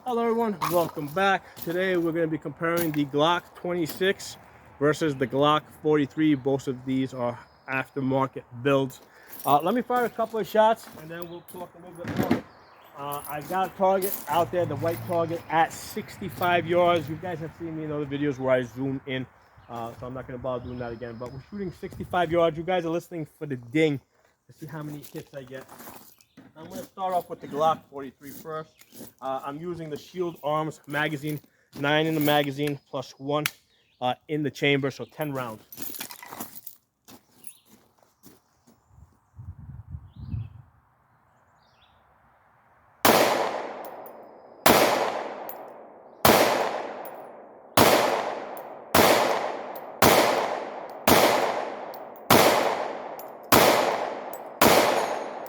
Hello everyone, welcome back. Today we're going to be comparing the Glock 26 versus the Glock 43. Both of these are aftermarket builds. Let me fire a couple of shots and then we'll talk a little bit more. I've got a target out there, the white target at 65 yards. You guys have seen me in other videos where I zoom in, so I'm not going to bother doing that again. But we're shooting 65 yards. You guys are listening for the ding to see how many hits I get. I'm going to start off with the Glock 43 first. I'm using the Shield Arms magazine, 9 in the magazine plus 1 in the chamber, so 10 rounds.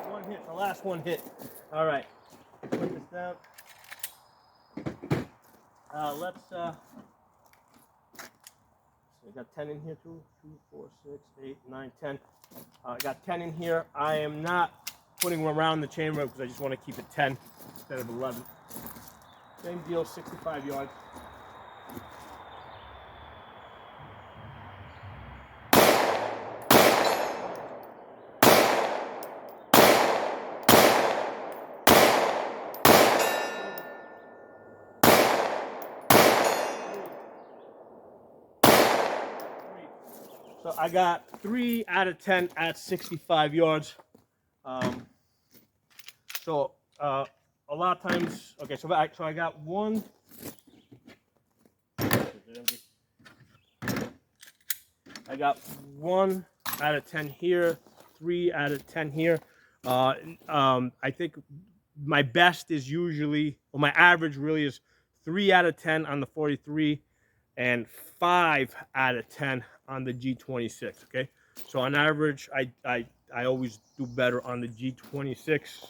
One hit, the last one hit. All right, put this down. I got 10 in here too. 2, 4, 6, 8, 9, 10. I got 10 in here. I am not putting them around the chamber because I just want to keep it 10 instead of 11. Same deal, 65 yards. So I got 3 out of 10 at 65 yards. A lot of times, okay, so I got 1. I got 1 out of 10 here, 3 out of 10 here. I think my best is usually, well, my average really is 3 out of 10 on the 43 and 5 out of 10 on the G26. Okay, so on average, I always do better on the G26.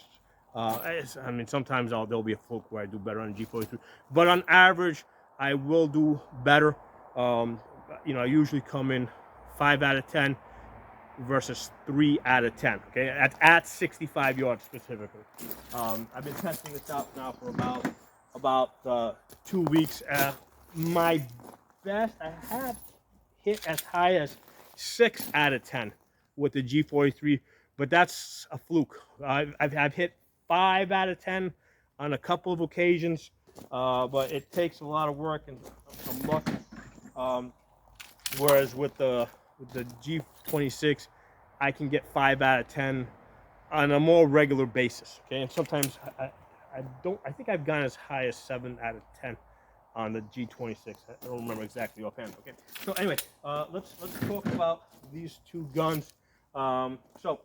I mean, sometimes there'll be a fluke where I do better on the G43, but on average, I will do better. You know, I usually come in 5 out of 10 versus 3 out of 10. Okay, at 65 yards specifically. I've been testing this out now for about 2 weeks. My best, I have hit as high as 6 out of 10 with the G43, but that's a fluke. I've hit 5 out of 10 on a couple of occasions, but it takes a lot of work and some luck. Whereas with the G26, I can get 5 out of 10 on a more regular basis. Okay, and sometimes I think I've gone as high as 7 out of 10 on the G26. I don't remember exactly offhand. Okay, so anyway, let's talk about these two guns. So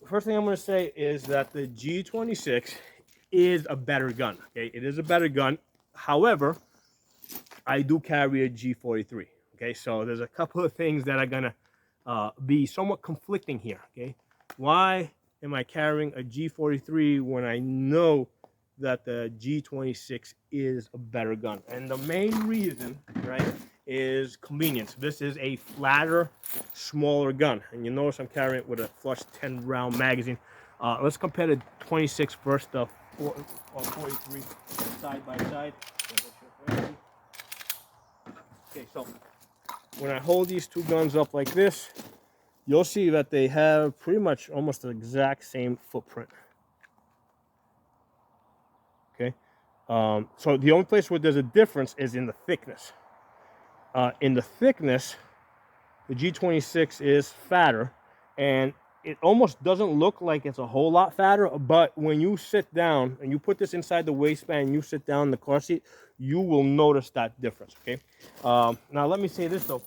the first thing I'm going to say is that the G26 is a better gun. Okay, it is a better gun. However, I do carry a G43. Okay, so there's a couple of things that are gonna be somewhat conflicting here. Okay, why am I carrying a G43 when I know that the G26 is a better gun? And the main reason, right, is convenience. This is a flatter, smaller gun, and you notice I'm carrying it with a flush 10-round magazine. Let's compare the 26 versus the 43 side by side. Okay, so when I hold these two guns up like this, you'll see that they have pretty much almost the exact same footprint. Okay, so the only place where there's a difference is in the thickness. In the thickness, the G26 is fatter, and it almost doesn't look like it's a whole lot fatter, but when you sit down and you put this inside the waistband and you sit down in the car seat, you will notice that difference. Okay, now let me say this though,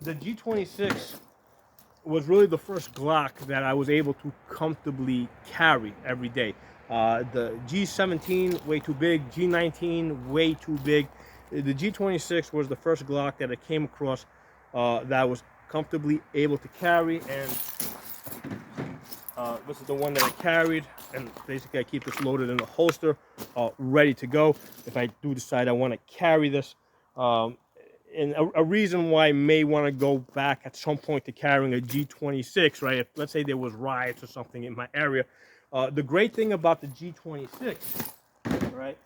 the G26 was really the first Glock that I was able to comfortably carry every day. The G17 way too big, G19 way too big. The G26 was the first Glock that I came across that I was comfortably able to carry, and this is the one that I carried, and basically I keep this loaded in a holster, ready to go if I do decide I want to carry this. And a reason why I may want to go back at some point to carrying a G26, right? If, let's say there was riots or something in my area. The great thing about the G26, right,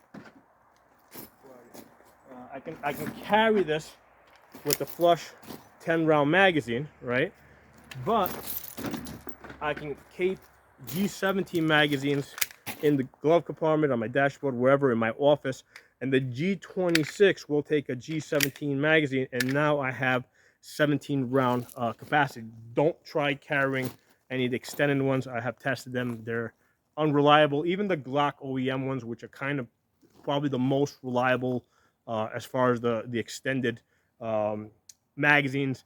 I can carry this with the flush 10-round magazine, right? But I can keep G17 magazines in the glove compartment, on my dashboard, wherever, in my office, and the G26 will take a G17 magazine, and now I have 17-round capacity. Don't try carrying any of the extended ones. I have tested them. They're unreliable. Even the Glock OEM ones, which are kind of probably the most reliable as far as the extended magazines,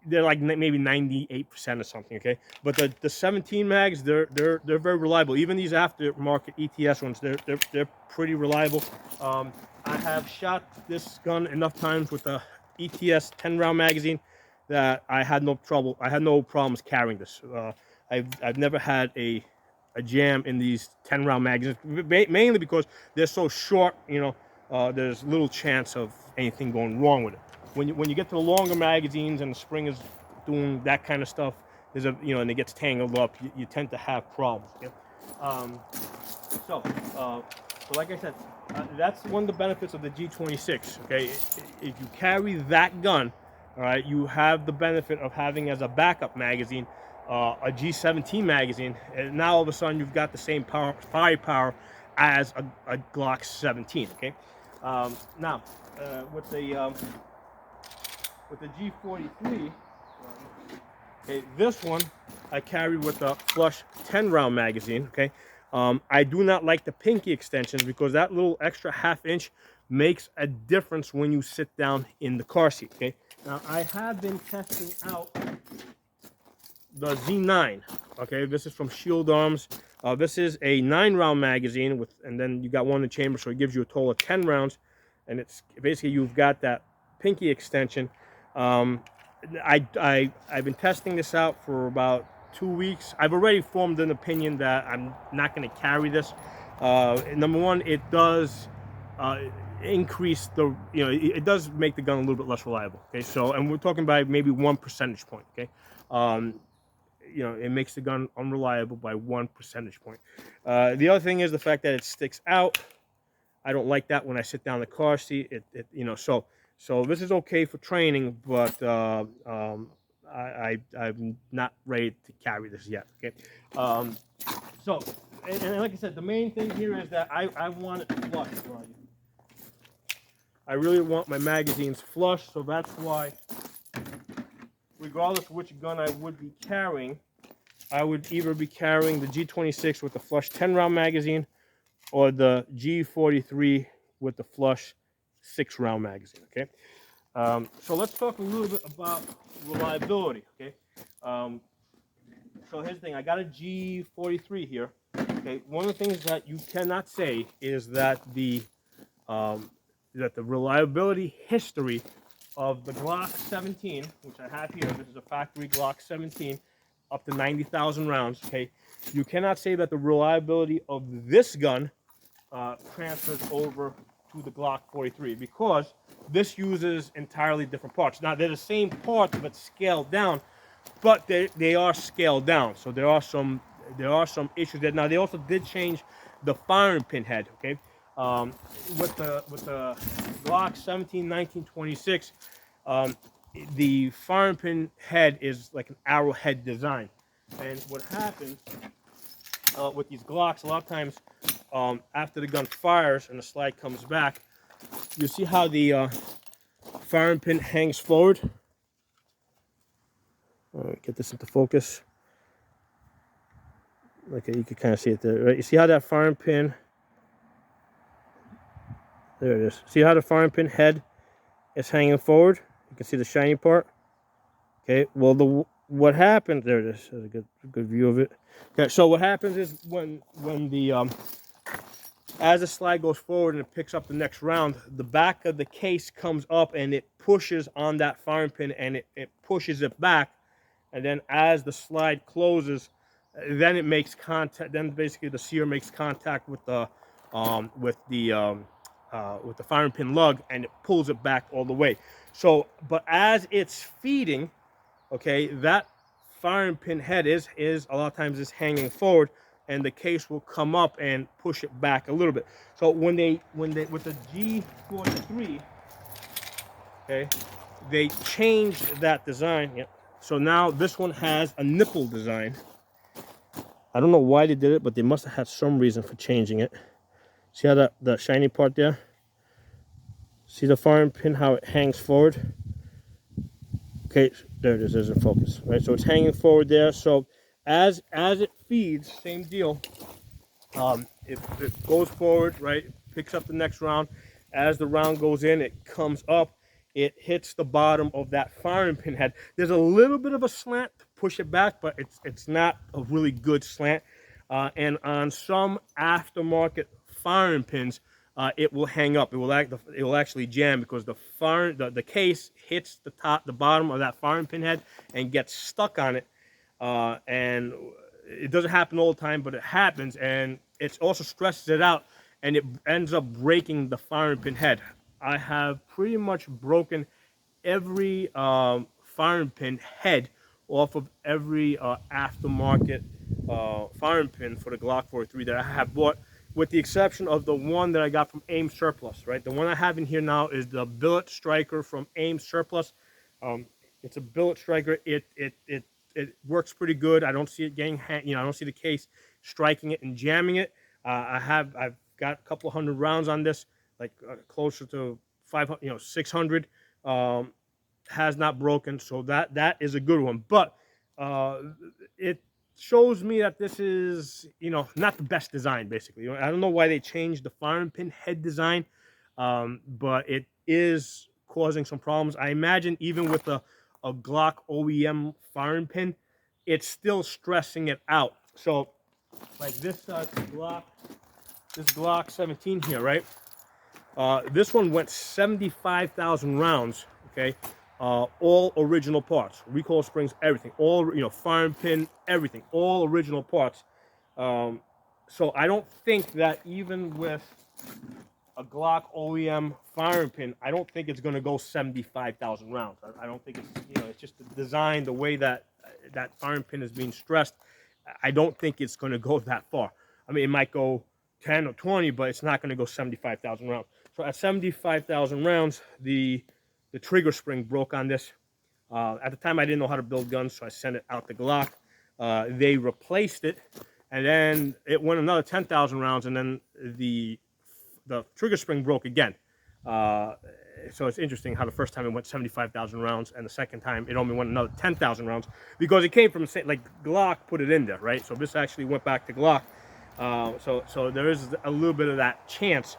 they're like maybe 98% or something, okay? But the 17 mags, they're very reliable. Even these aftermarket ETS ones, they're pretty reliable. I have shot this gun enough times with the ETS 10-round magazine that I had no trouble. I had no problems carrying this. I've never had a jam in these 10-round magazines, mainly because they're so short. You know, there's little chance of anything going wrong with it. When you get to the longer magazines and the spring is doing that kind of stuff, there's a, you know, and it gets tangled up, you tend to have problems. Okay? So like I said, that's one of the benefits of the G26. Okay, if you carry that gun, all right, you have the benefit of having as a backup magazine a G17 magazine, and now all of a sudden you've got the same firepower as a Glock 17. Okay, now with the G43, okay, this one I carry with a flush 10-round magazine. Okay, I do not like the pinky extensions because that little extra ½ inch makes a difference when you sit down in the car seat. Okay, now I have been testing out the Z9. Okay, this is from Shield Arms. This is a 9-round magazine with, and then you got one in the chamber, so it gives you a total of 10 rounds. And it's basically, you've got that pinky extension. I've been testing this out for about 2 weeks. I've already formed an opinion that I'm not going to carry this. Number one, it does increase the, you know, it does make the gun a little bit less reliable. Okay, so, and we're talking about maybe 1 percentage point. Okay, you know, it makes the gun unreliable by 1 percentage point. The other thing is the fact that it sticks out. I don't like that when I sit down in the car seat. You know, so this is okay for training, but I'm not ready to carry this yet. Okay, so and like I said, the main thing here is that I want it flush. I really want my magazines flush, so that's why, regardless of which gun I would be carrying, I would either be carrying the G26 with the flush 10-round magazine or the G43 with the flush 6-round magazine. Okay, so let's talk a little bit about reliability. Okay, so here's the thing. I got a G43 here. Okay, one of the things that you cannot say is that the reliability history of the Glock 17, which I have here, this is a factory Glock 17, up to 90,000 rounds. Okay, you cannot say that the reliability of this gun transfers over to the Glock 43 because this uses entirely different parts. Now they're the same parts but scaled down, but they are scaled down. So there are some issues there. Now they also did change the firing pin head. Okay, with the Glock 17, 19, 26, the firing pin head is like an arrowhead design. And what happens with these Glocks, a lot of times after the gun fires and the slide comes back, you see how the firing pin hangs forward. Get this into focus. Okay, you can kind of see it there, right? You see how that firing pin, there it is. See how the firing pin head is hanging forward? You can see the shiny part. Okay, well, what happens, there it is. There's a good view of it. Okay, so what happens is when the as the slide goes forward and it picks up the next round, the back of the case comes up and it pushes on that firing pin and it pushes it back. And then as the slide closes, then it makes contact. Then basically the sear makes contact with the firing pin lug and it pulls it back all the way. So, but as it's feeding, okay, that firing pin head is a lot of times is hanging forward, and the case will come up and push it back a little bit. So when they with the G43, okay, they changed that design. Yep. So now this one has a nipple design. I don't know why they did it, but they must have had some reason for changing it. See how the shiny part there? See the firing pin, how it hangs forward? Okay, there it is, there's in focus, right? So it's hanging forward there. So as it feeds, same deal. It goes forward, right? Picks up the next round. As the round goes in, it comes up. It hits the bottom of that firing pin head. There's a little bit of a slant to push it back, but it's not a really good slant. And on some aftermarket firing pins, it will hang up. It will actually jam because the case hits the bottom of that firing pin head and gets stuck on it. And it doesn't happen all the time, but it happens, and it also stresses it out, and it ends up breaking the firing pin head. I have pretty much broken every firing pin head off of every aftermarket firing pin for the Glock 43 that I have bought, with the exception of the one that I got from AIM Surplus, right? The one I have in here now is the billet striker from AIM Surplus. It's a billet striker. It works pretty good. I don't see it getting, I don't see the case striking it and jamming it. I've got a couple hundred rounds on this, like closer to 500, 600. Has not broken, so that is a good one. But it shows me that this is, not the best design, basically. I don't know why they changed the firing pin head design, but it is causing some problems. I imagine even with a Glock OEM firing pin, it's still stressing it out. So, like this Glock 17 here, right? This one went 75,000 rounds. Okay, all original parts, recoil springs, everything, all firing pin, everything, all original parts. So I don't think that even with a Glock OEM firing pin, I don't think it's going to go 75,000 rounds. I don't think it's just the design, the way that that firing pin is being stressed. I don't think it's going to go that far. I mean, it might go 10 or 20, but it's not going to go 75,000 rounds. So at 75,000 rounds, the trigger spring broke on this. At the time, I didn't know how to build guns, so I sent it out to Glock. They replaced it, and then it went another 10,000 rounds, and then the trigger spring broke again. So it's interesting how the first time it went 75,000 rounds, and the second time it only went another 10,000 rounds, because it came from, like, Glock put it in there, right? So this actually went back to Glock. So there is a little bit of that chance.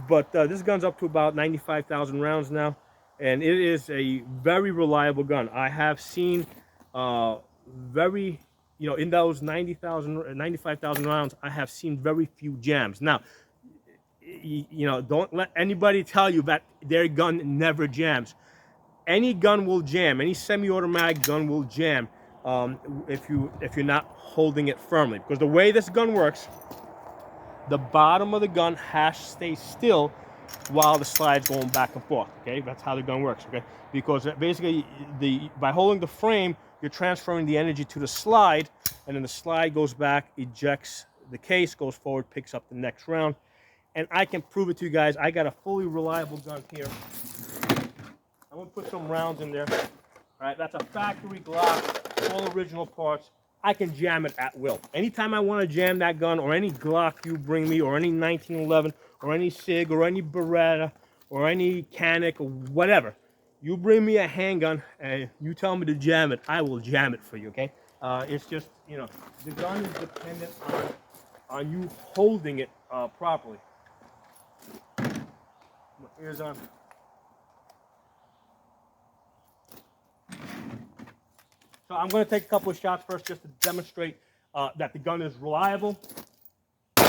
But this gun's up to about 95,000 rounds now, and it is a very reliable gun. I have seen in those 95,000 rounds, I have seen very few jams. Now, don't let anybody tell you that their gun never jams. Any gun will jam. Any semi-automatic gun will jam if you're not holding it firmly. Because the way this gun works, the bottom of the gun has to stay still while the slide's going back and forth. Okay, that's how the gun works. Okay, because basically by holding the frame, you're transferring the energy to the slide, and then the slide goes back, ejects the case, goes forward, picks up the next round. And I can prove it to you guys. I got a fully reliable gun here. I'm gonna put some rounds in there. All right, that's a factory Glock, all original parts. I can jam it at will. Anytime I want to jam that gun, or any Glock you bring me, or any 1911, or any SIG, or any Beretta, or any Canic, or whatever, you bring me a handgun and you tell me to jam it, I will jam it for you. Okay? It's just, the gun is dependent on you holding it properly. My ears on. So I'm going to take a couple of shots first just to demonstrate that the gun is reliable. Now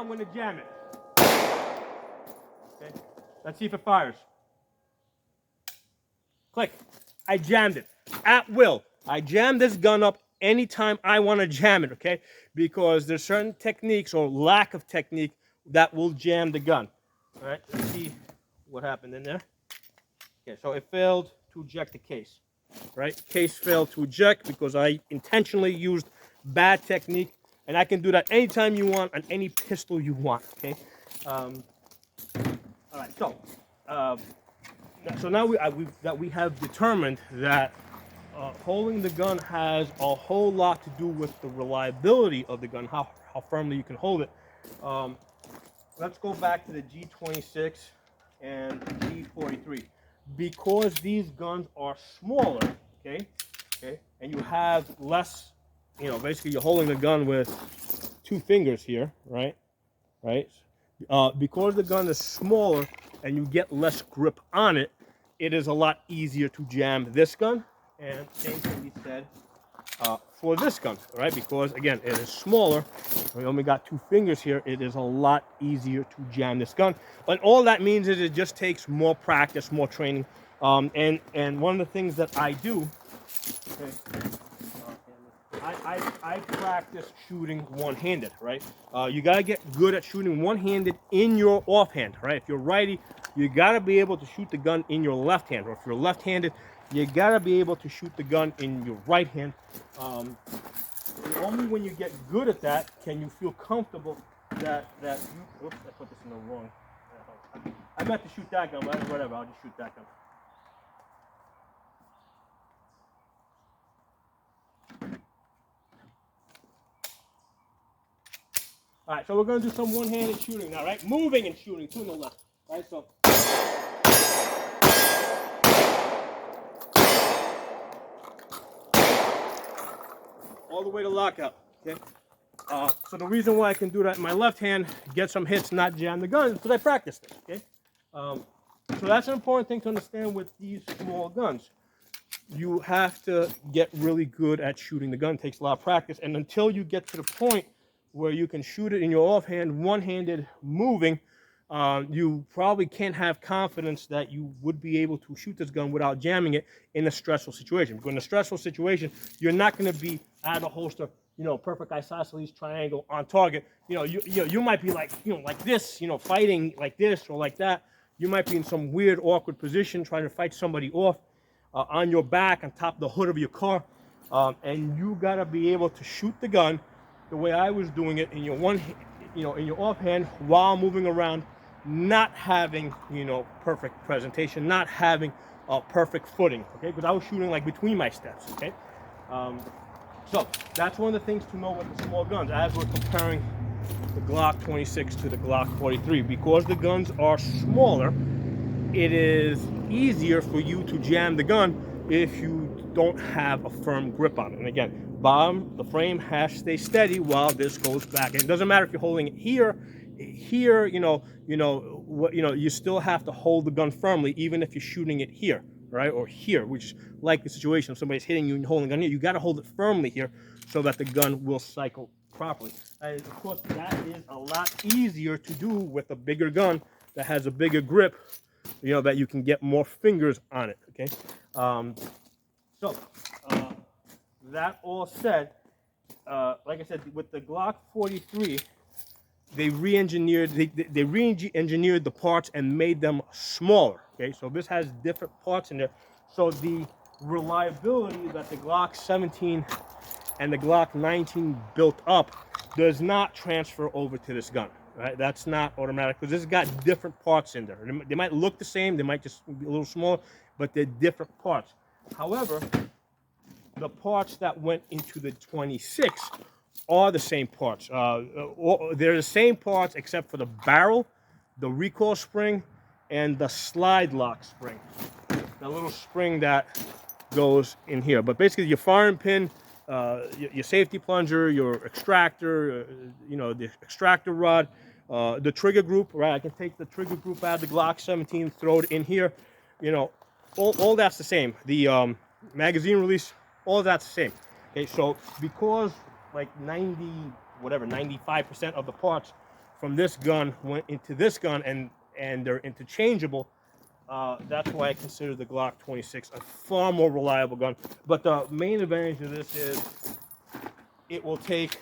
I'm going to jam it. Okay. Let's see if it fires. Click. I jammed it at will. I jammed this gun up anytime I want to jam it, okay? Because there's certain techniques or lack of technique that will jam the gun. All right, let's see what happened in there. Okay, so it failed to eject the case. right? Case failed to eject because I intentionally used bad technique, and I can do that anytime you want on any pistol you want, okay? All right, so now we have determined that holding the gun has a whole lot to do with the reliability of the gun, how firmly you can hold it. Let's go back to the G26 and G43. Because these guns are smaller, okay, and you have less, basically you're holding the gun with 2 fingers here, right? Because the gun is smaller and you get less grip on it, it is a lot easier to jam this gun. And same can be said for this gun, right? Because again, it is smaller. We only got 2 fingers here. It is a lot easier to jam this gun. But all that means is it just takes more practice, more training. And one of the things that I do, okay, I practice shooting one-handed, right? You gotta get good at shooting one-handed in your offhand, right? If you're righty, you gotta be able to shoot the gun in your left hand, or if you're left-handed, you gotta be able to shoot the gun in your right hand. Only when you get good at that can you feel comfortable that you. Oops, I put this in the wrong. I meant to shoot that gun, but whatever. I'll just shoot that gun. All right, so we're gonna do some one-handed shooting now, right? Moving and shooting to the left, right? So. All the way to lockout, okay? So the reason why I can do that in my left hand, get some hits, not jam the gun, is because I practiced this, okay? So that's an important thing to understand with these small guns. You have to get really good at shooting the gun. It takes a lot of practice, and until you get to the point where you can shoot it in your offhand, one-handed, moving, you probably can't have confidence that you would be able to shoot this gun without jamming it in a stressful situation. Because in a stressful situation, you're not going to be out of the holster, perfect isosceles triangle on target. You might be like, like this, fighting like this or like that. You might be in some weird, awkward position trying to fight somebody off on your back, on top of the hood of your car, and you got to be able to shoot the gun the way I was doing it in your in your offhand while moving around, not having, perfect presentation, not having a perfect footing, okay? Because I was shooting like between my steps, okay? So that's one of the things to know with the small guns as we're comparing the Glock 26 to the Glock 43. Because the guns are smaller, it is easier for you to jam the gun if you don't have a firm grip on it. And again, the frame has to stay steady while this goes back. And it doesn't matter if you're holding it here, you still have to hold the gun firmly, even if you're shooting it here, right, or here, which is like the situation if somebody's hitting you and you're holding the gun here. You got to hold it firmly here so that the gun will cycle properly. And of course, that is a lot easier to do with a bigger gun that has a bigger grip, that you can get more fingers on it, okay? That all said, like I said, with the Glock 43, they re-engineered the parts and made them smaller, okay? So this has different parts in there. So the reliability that the Glock 17 and the Glock 19 built up does not transfer over to this gun, right? That's not automatic because this has got different parts in there. They might look the same, they might just be a little smaller, but they're different parts. However, the parts that went into the 26 are the same parts. They're the same parts except for the barrel, the recoil spring, and the slide lock spring. The little spring that goes in here. But basically your firing pin, your safety plunger, your extractor, the extractor rod, the trigger group, right? I can take the trigger group out of the Glock 17, throw it in here. All that's the same. The magazine release, all that's the same. Okay, so because like 95% of the parts from this gun went into this gun and they're interchangeable, that's why I consider the Glock 26 a far more reliable gun. But the main advantage of this is it will take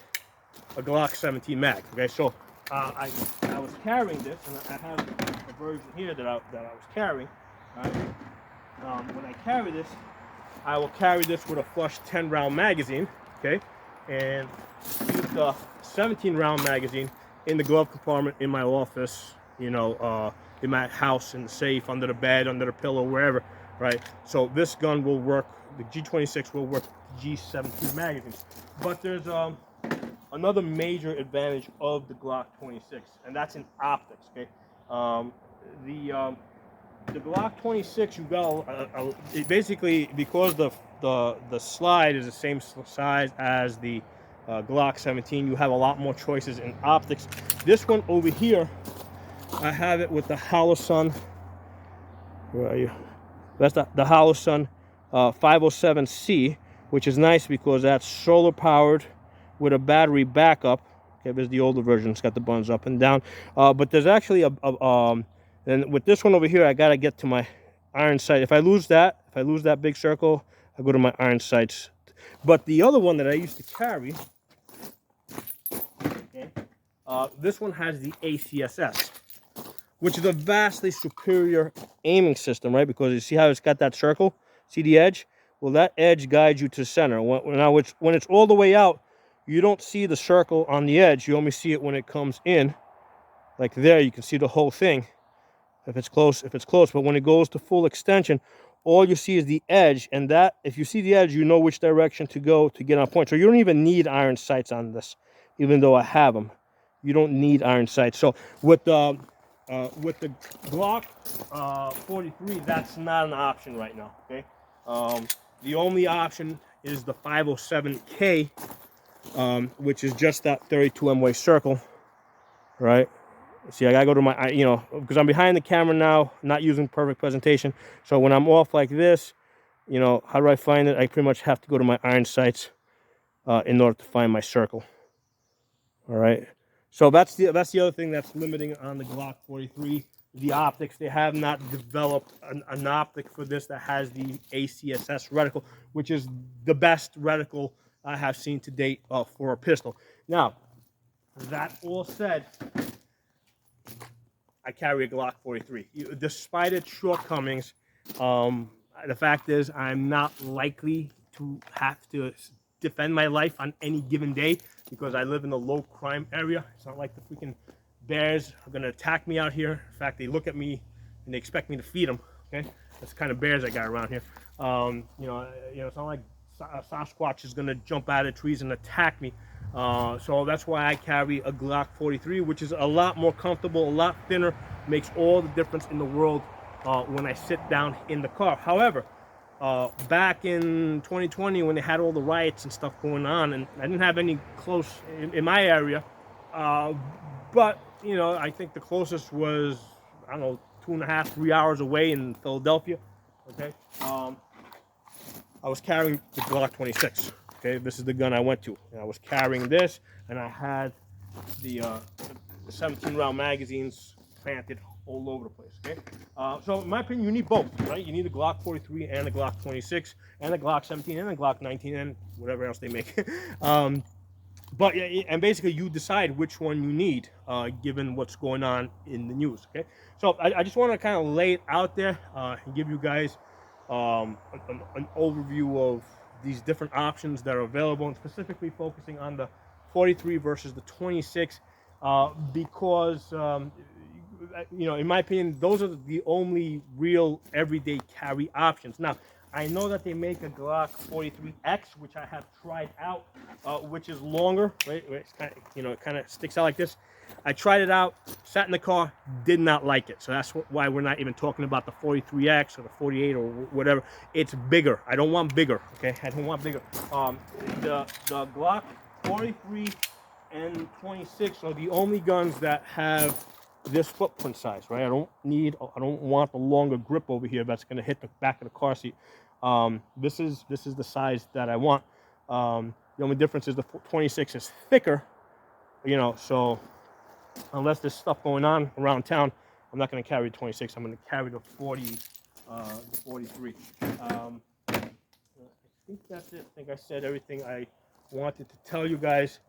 a Glock 17 mag. Okay, so I was carrying this, and I have a version here that I was carrying. Right? When I carry this, I will carry this with a flush 10-round magazine, okay, and use the 17-round magazine in the glove compartment in my office, you know, in my house, in the safe, under the bed, under the pillow, wherever, right? So this gun will work, the G26 will work G17 magazines. But there's another major advantage of the Glock 26, and that's in optics, okay? The Glock 26, you got basically, because the slide is the same size as the Glock 17, you have a lot more choices in optics. This one over here, I have it with the Holosun. Where are you? That's the Holosun 507C, which is nice because that's solar powered with a battery backup. Okay, there's the older version. It's got the buttons up and down. But there's actually and with this one over here, I gotta get to my iron sight. If I lose that big circle, I go to my iron sights. But the other one that I used to carry, okay, this one has the ACSS, which is a vastly superior aiming system, right? Because you see how it's got that circle? See the edge? Well, that edge guides you to center. Now, when it's all the way out, you don't see the circle on the edge. You only see it when it comes in. Like there, you can see the whole thing. If it's close. But when it goes to full extension, all you see is the edge. And that, if you see the edge, you know which direction to go to get on point. So you don't even need iron sights on this, even though I have them. You don't need iron sights. So with the Glock 43, that's not an option right now, okay? The only option is the 507K, which is just that 32 MW circle, right? See, I gotta go to my, you know, because I'm behind the camera now, not using perfect presentation. So when I'm off like this, you know, how do I find it? I pretty much have to go to my iron sights in order to find my circle. All right. So that's the other thing that's limiting on the Glock 43. The optics, they have not developed an optic for this that has the ACSS reticle, which is the best reticle I have seen to date for a pistol. Now, that all said, I carry a Glock 43. Despite its shortcomings, the fact is I'm not likely to have to defend my life on any given day because I live in a low crime area. It's not like the freaking bears are going to attack me out here. In fact, they look at me and they expect me to feed them. Okay, that's the kind of bears I got around here. You know, it's not like Sasquatch is going to jump out of trees and attack me. So that's why I carry a Glock 43, which is a lot more comfortable, a lot thinner, makes all the difference in the world when I sit down in the car. However, back in 2020 when they had all the riots and stuff going on, and I didn't have any close in my area, but you know, I think the closest was, I don't know, 2.5, 3 hours away in Philadelphia. Okay, I was carrying the Glock 26. Okay, this is the gun I went to. And I was carrying this, and I had the 17-round magazines planted all over the place. Okay, so in my opinion, you need both, right? You need a Glock 43 and a Glock 26 and a Glock 17 and a Glock 19 and whatever else they make. But yeah, and basically you decide which one you need, given what's going on in the news. Okay, so I just want to kind of lay it out there and give you guys an overview of these different options that are available, and specifically focusing on the 43 versus the 26, because you know, in my opinion, those are the only real everyday carry options. Now, I know that they make a Glock 43X, which I have tried out, which is longer, right? It's kind of, you know, it kind of sticks out like this. I tried it out, sat in the car, did not like it. So that's why we're not even talking about the 43X or the 48 or whatever. It's bigger. I don't want bigger, okay? I don't want bigger. The Glock 43 and 26 are the only guns that have this footprint size, right? I don't want the longer grip over here that's going to hit the back of the car seat. This is the size that I want. The only difference is the 26 is thicker, you know, so unless there's stuff going on around town, I'm not going to carry the 26. I'm going to carry the 43. I think that's it. I think I said everything I wanted to tell you guys.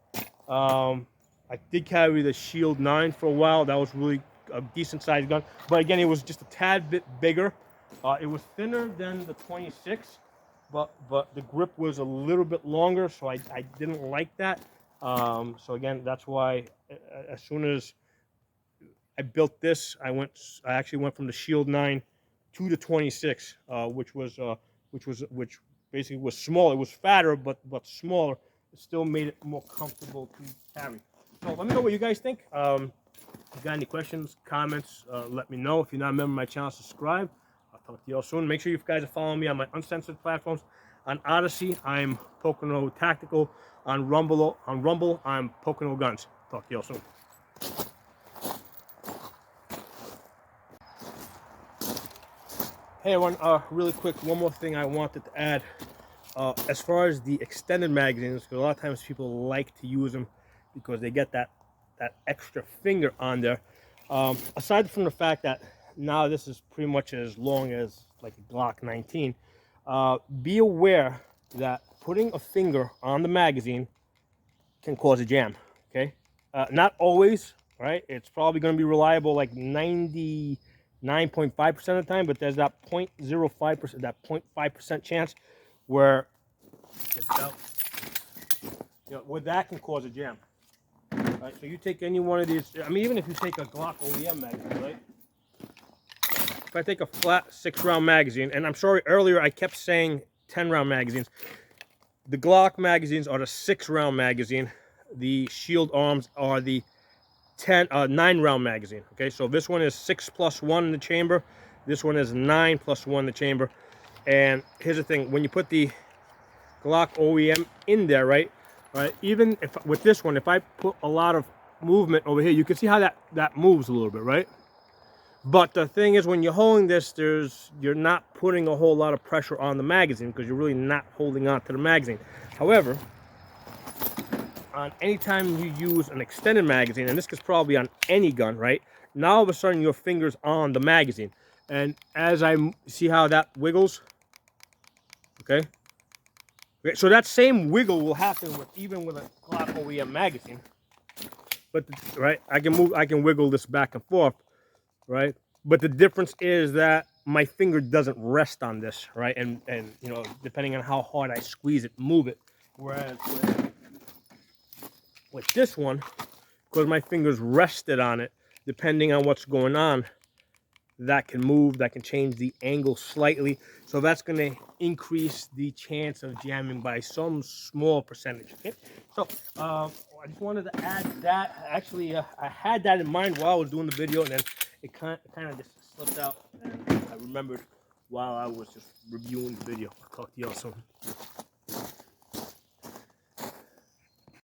I did carry the Shield 9 for a while. That was really a decent sized gun, but again, it was just a tad bit bigger. It was thinner than the 26, but the grip was a little bit longer, so I didn't like that. So again, that's why as soon as I built this, I actually went from the Shield 9 to the 26, which basically was smaller. It was fatter, but smaller. It still made it more comfortable to carry. So let me know what you guys think. If you got any questions, comments, let me know. If you're not a member of my channel, subscribe. I'll talk to you all soon. Make sure you guys are following me on my uncensored platforms. On Odyssey, I'm Pocono Tactical. On Rumble, I'm Pocono Guns. Talk to you all soon. Hey everyone, really quick, one more thing I wanted to add. As far as the extended magazines, because a lot of times people like to use them because they get that extra finger on there. Aside from the fact that now this is pretty much as long as like a Glock 19, be aware that putting a finger on the magazine can cause a jam, okay? Not always, right? It's probably going to be reliable like 99.5% of the time, but there's that 0.05%, that 0.5% chance where where that can cause a jam. Right, so you take any one of these, I mean, even if you take a Glock OEM magazine, right? If I take a flat 6-round magazine, and I'm sorry, earlier I kept saying 10-round magazines. The Glock magazines are the 6-round magazine. The Shield Arms are the 9-round magazine. Okay, so this one is 6 plus 1 in the chamber. This one is 9 plus 1 in the chamber. And here's the thing: when you put the Glock OEM in there, right? Even if with this one, if I put a lot of movement over here, you can see how that moves a little bit, right? But the thing is, when you're holding this, you're not putting a whole lot of pressure on the magazine because you're really not holding on to the magazine. However, on any time you use an extended magazine, and this is probably on any gun, right? Now all of a sudden your finger's on the magazine, and as I see how that wiggles, okay, so that same wiggle will happen even with a Glock OEM magazine. But right, I can wiggle this back and forth, right? But the difference is that my finger doesn't rest on this, right? And you know, depending on how hard I squeeze it, move it. Whereas with this one, because my fingers rested on it, depending on what's going on, that can move, that can change the angle slightly. So that's going to increase the chance of jamming by some small percentage. Okay? So I just wanted to add that. Actually, I had that in mind while I was doing the video, and then it kind of just slipped out, and I remembered while I was just reviewing the video. I'll talk to y'all soon.